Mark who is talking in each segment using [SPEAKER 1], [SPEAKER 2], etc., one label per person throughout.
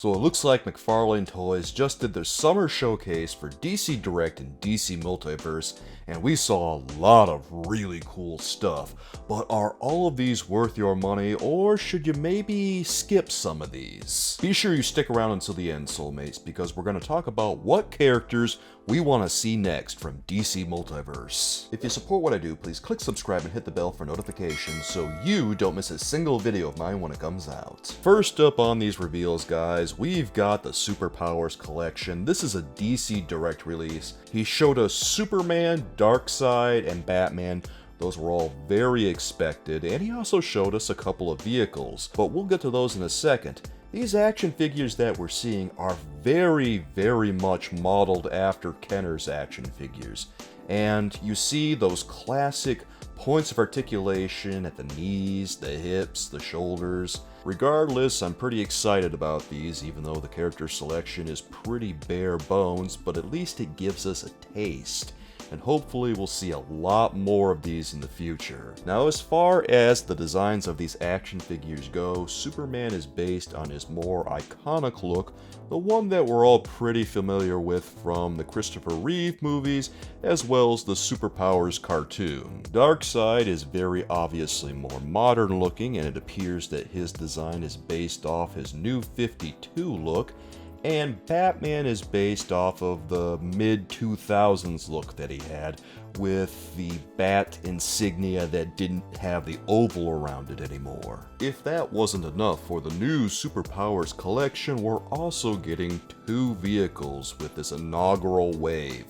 [SPEAKER 1] So it looks like McFarlane Toys just did their summer showcase for DC Direct and DC Multiverse, and we saw a lot of really cool stuff. But are all of these worth your money, or should you maybe skip some of these? Be sure you stick around until the end, soulmates, because we're going to talk about what characters we want to see next from DC Multiverse. If you support what I do, please click subscribe and hit the bell for notifications so you don't miss a single video of mine when it comes out. First up on these reveals, guys, we've got the Superpowers collection. This is a DC Direct release. He showed us Superman, Darkseid, and Batman. Those were all very expected, and he also showed us a couple of vehicles, but we'll get to those in a second. These action figures that we're seeing are very much modeled after Kenner's action figures. And you see those classic points of articulation at the knees, the hips, the shoulders. Regardless, I'm pretty excited about these, even though the character selection is pretty bare bones, but at least it gives us a taste. And hopefully we'll see a lot more of these in the future. Now, as far as the designs of these action figures go, Superman is based on his more iconic look, the one that we're all pretty familiar with from the Christopher Reeve movies, as well as the Superpowers cartoon. Darkseid is very obviously more modern looking, and it appears that his design is based off his new 52 look, and Batman is based off of the mid-2000s look that he had, with the bat insignia that didn't have the oval around it anymore. If that wasn't enough for the new Superpowers collection, we're also getting two vehicles with this inaugural wave.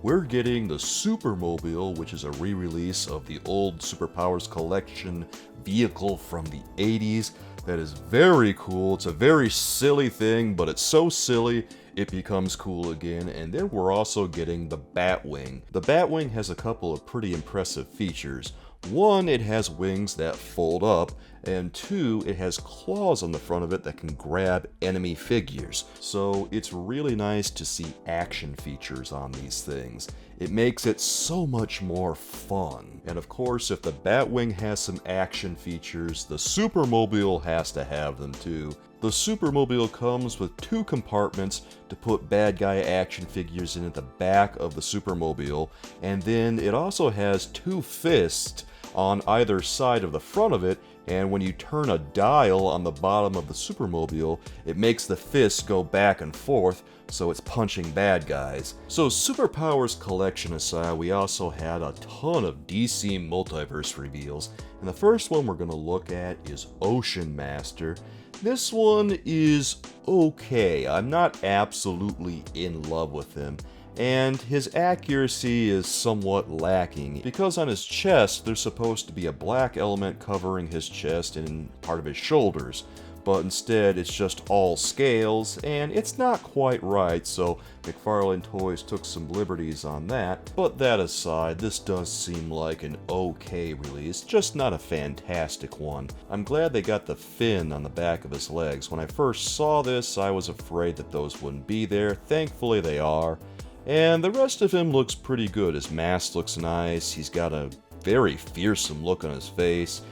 [SPEAKER 1] We're getting the Supermobile, which is a re-release of the old Superpowers collection vehicle from the 80s. That is very cool. It's a very silly thing, but it's so silly it becomes cool again. And then we're also getting the Batwing. The Batwing has a couple of pretty impressive features. One, it has wings that fold up, and two, it has claws on the front of it that can grab enemy figures. So it's really nice to see action features on these things. It makes it so much more fun. And of course, if the Batwing has some action features, the Supermobile has to have them too. The Supermobile comes with two compartments to put bad guy action figures in at the back of the Supermobile, and then it also has two fists on either side of the front of it, and when you turn a dial on the bottom of the Supermobile, it makes the fists go back and forth, so it's punching bad guys. So Superpowers collection aside, we also had a ton of DC Multiverse reveals, and the first one we're going to look at is Ocean Master. This one is okay. I'm not absolutely in love with him, and his accuracy is somewhat lacking, because on his chest there's supposed to be a black element covering his chest and part of his shoulders, but instead it's just all scales, and it's not quite right, so McFarlane Toys took some liberties on that. But that aside, this does seem like an okay release, just not a fantastic one. I'm glad they got the fin on the back of his legs. When I first saw this, I was afraid that those wouldn't be there. Thankfully they are. And the rest of him looks pretty good. His mask looks nice, he's got a very fearsome look on his face.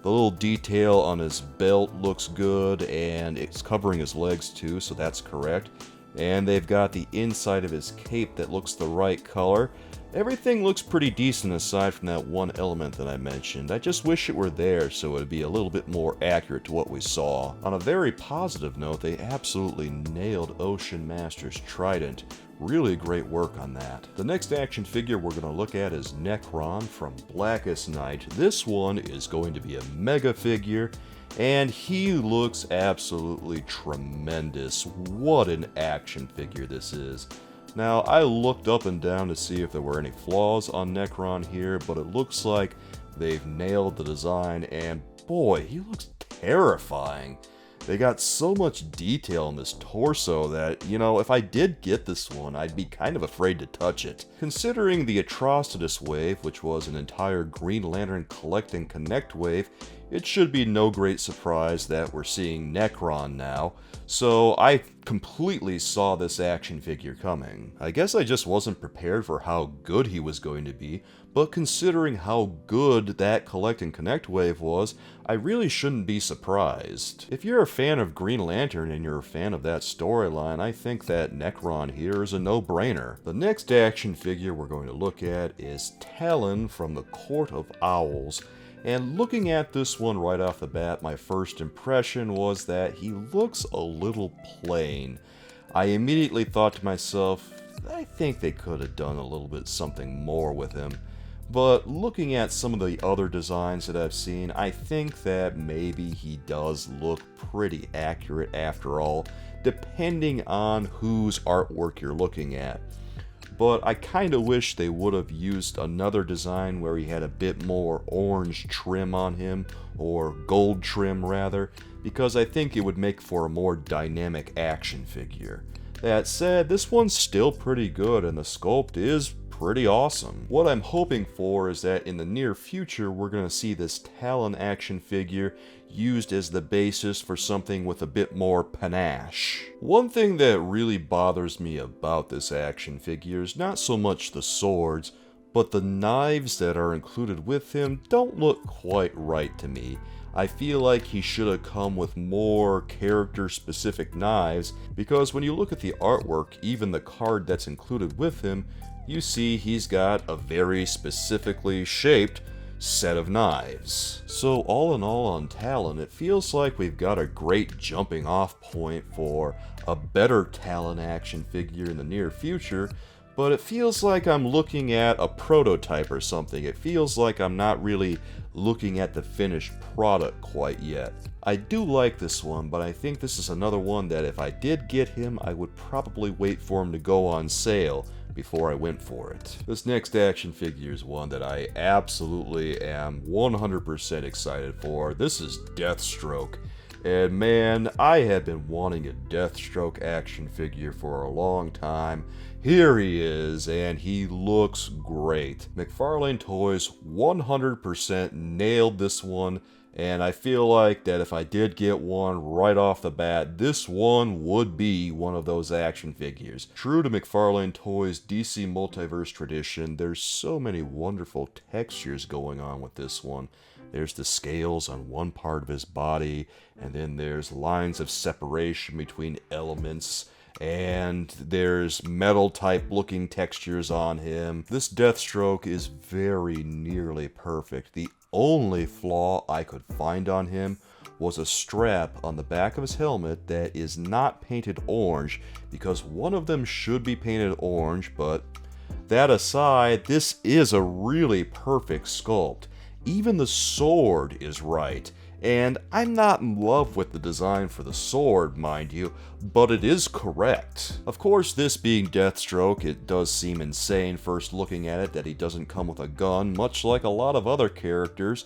[SPEAKER 1] The little detail on his belt looks good, and it's covering his legs too, so that's correct. And they've got the inside of his cape that looks the right color. Everything looks pretty decent aside from that one element that I mentioned. I just wish it were there so it would be a little bit more accurate to what we saw. On a very positive note, they absolutely nailed Ocean Master's trident. Really great work on that. The next action figure we're going to look at is Nekron from Blackest Night. This one is going to be a Mega Figure, and he looks absolutely tremendous. What an action figure this is. Now, I looked up and down to see if there were any flaws on Nekron here, but it looks like they've nailed the design, and boy, he looks terrifying. They got so much detail in this torso that, you know, if I did get this one, I'd be kind of afraid to touch it. Considering the Atrocitus wave, which was an entire Green Lantern Collect and Connect wave, it should be no great surprise that we're seeing Nekron now, so I completely saw this action figure coming. I guess I just wasn't prepared for how good he was going to be, but considering how good that Collect and Connect wave was, I really shouldn't be surprised. If you're a fan of Green Lantern and you're a fan of that storyline, I think that Nekron here is a no-brainer. The next action figure we're going to look at is Talon from the Court of Owls. And looking at this one right off the bat, my first impression was that he looks a little plain. I immediately thought to myself, I think they could have done a little bit something more with him. But looking at some of the other designs that I've seen, I think that maybe he does look pretty accurate after all, depending on whose artwork you're looking at. But I kind of wish they would have used another design where he had a bit more orange trim on him, or gold trim rather, because I think it would make for a more dynamic action figure. That said, this one's still pretty good and the sculpt is pretty awesome. What I'm hoping for is that in the near future we're going to see this Talon action figure used as the basis for something with a bit more panache. One thing that really bothers me about this action figure is not so much the swords, but the knives that are included with him don't look quite right to me. I feel like he should have come with more character-specific knives, because when you look at the artwork, even the card that's included with him, you see he's got a very specifically shaped set of knives. So all in all on Talon, it feels like we've got a great jumping off point for a better Talon action figure in the near future, but it feels like I'm looking at a prototype or something. It feels like I'm not really looking at the finished product quite yet. I do like this one, but I think this is another one that if I did get him, I would probably wait for him to go on sale before I went for it. This next action figure is one that I absolutely am 100% excited for. This is Deathstroke. And man, I have been wanting a Deathstroke action figure for a long time. Here he is, and he looks great. McFarlane Toys 100% nailed this one, and I feel like that if I did get one right off the bat, this one would be one of those action figures. True to McFarlane Toys' DC Multiverse tradition, there's so many wonderful textures going on with this one. There's the scales on one part of his body, and then there's lines of separation between elements, and there's metal type looking textures on him. This Deathstroke is very nearly perfect. The only flaw I could find on him was a strap on the back of his helmet that is not painted orange, because one of them should be painted orange, but that aside, this is a really perfect sculpt. Even the sword is right, and I'm not in love with the design for the sword, mind you, but it is correct. Of course, this being Deathstroke, it does seem insane first looking at it that he doesn't come with a gun, much like a lot of other characters,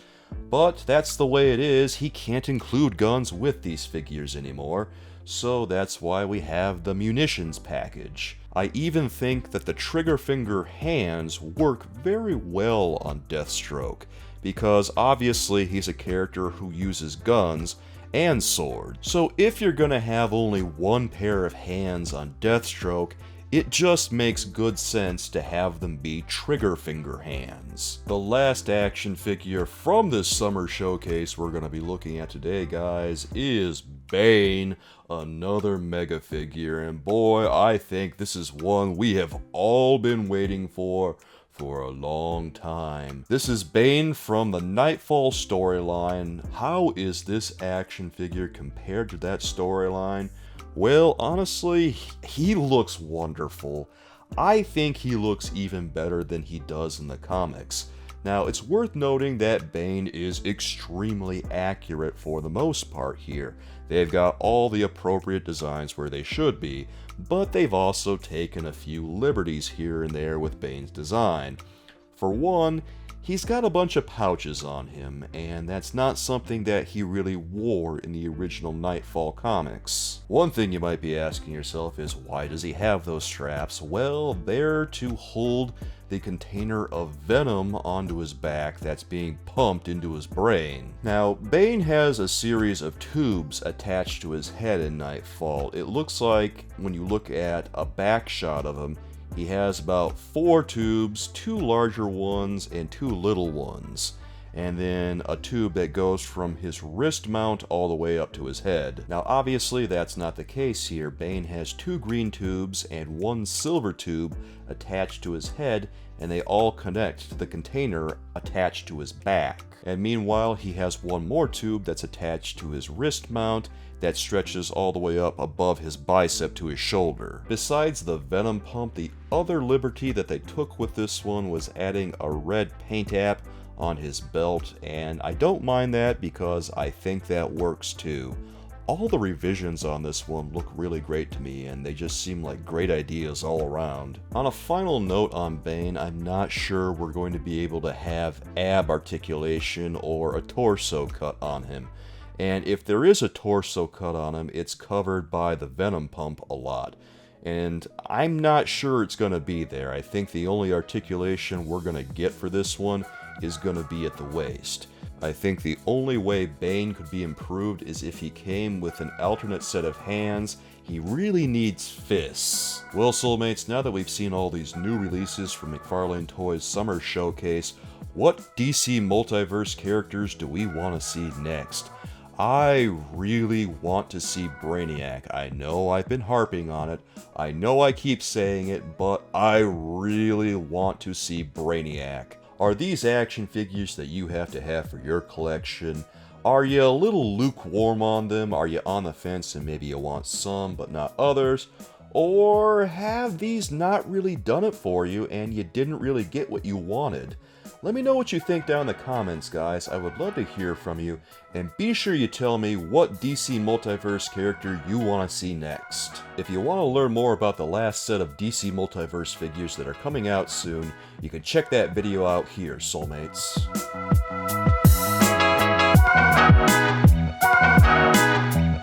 [SPEAKER 1] but that's the way it is. He can't include guns with these figures anymore, so that's why we have the munitions package. I even think that the trigger finger hands work very well on Deathstroke, because obviously he's a character who uses guns and sword. So if you're gonna have only one pair of hands on Deathstroke, it just makes good sense to have them be trigger finger hands. The last action figure from this summer showcase we're gonna be looking at today, guys, is Bane, another Mega figure, and boy, I think this is one we have all been waiting for a long time. This is Bane from the Knightfall storyline. How is this action figure compared to that storyline? Well, honestly, he looks wonderful. I think he looks even better than he does in the comics. Now, it's worth noting that Bane is extremely accurate for the most part here. They've got all the appropriate designs where they should be, but they've also taken a few liberties here and there with Bane's design. For one, he's got a bunch of pouches on him, and that's not something that he really wore in the original Knightfall comics. One thing you might be asking yourself is, why does he have those straps? Well, they're to hold the container of venom onto his back that's being pumped into his brain. Now, Bane has a series of tubes attached to his head in Knightfall. It looks like, when you look at a back shot of him, he has about 4 tubes, 2 larger ones and 2 little ones, and then a tube that goes from his wrist mount all the way up to his head. Now obviously that's not the case here. Bane has 2 green tubes and 1 silver tube attached to his head, and they all connect to the container attached to his back. And meanwhile he has 1 more tube that's attached to his wrist mount that stretches all the way up above his bicep to his shoulder. Besides the venom pump, the other liberty that they took with this one was adding a red paint app on his belt, and I don't mind that because I think that works too. All the revisions on this one look really great to me, and they just seem like great ideas all around. On a final note on Bane, I'm not sure we're going to be able to have ab articulation or a torso cut on him. And if there is a torso cut on him, it's covered by the venom pump a lot. And I'm not sure it's going to be there. I think the only articulation we're going to get for this one is going to be at the waist. I think the only way Bane could be improved is if he came with an alternate set of hands. He really needs fists. Well, Soulmates, now that we've seen all these new releases from McFarlane Toys Summer Showcase, what DC Multiverse characters do we want to see next? I really want to see Brainiac. I know I've been harping on it. I know I keep saying it, but I really want to see Brainiac. Are these action figures that you have to have for your collection? Are you a little lukewarm on them? Are you on the fence and maybe you want some but not others? Or have these not really done it for you and you didn't really get what you wanted? Let me know what you think down in the comments, guys. I would love to hear from you, and be sure you tell me what DC Multiverse character you want to see next. If you want to learn more about the last set of DC Multiverse figures that are coming out soon, you can check that video out here, Soulmates.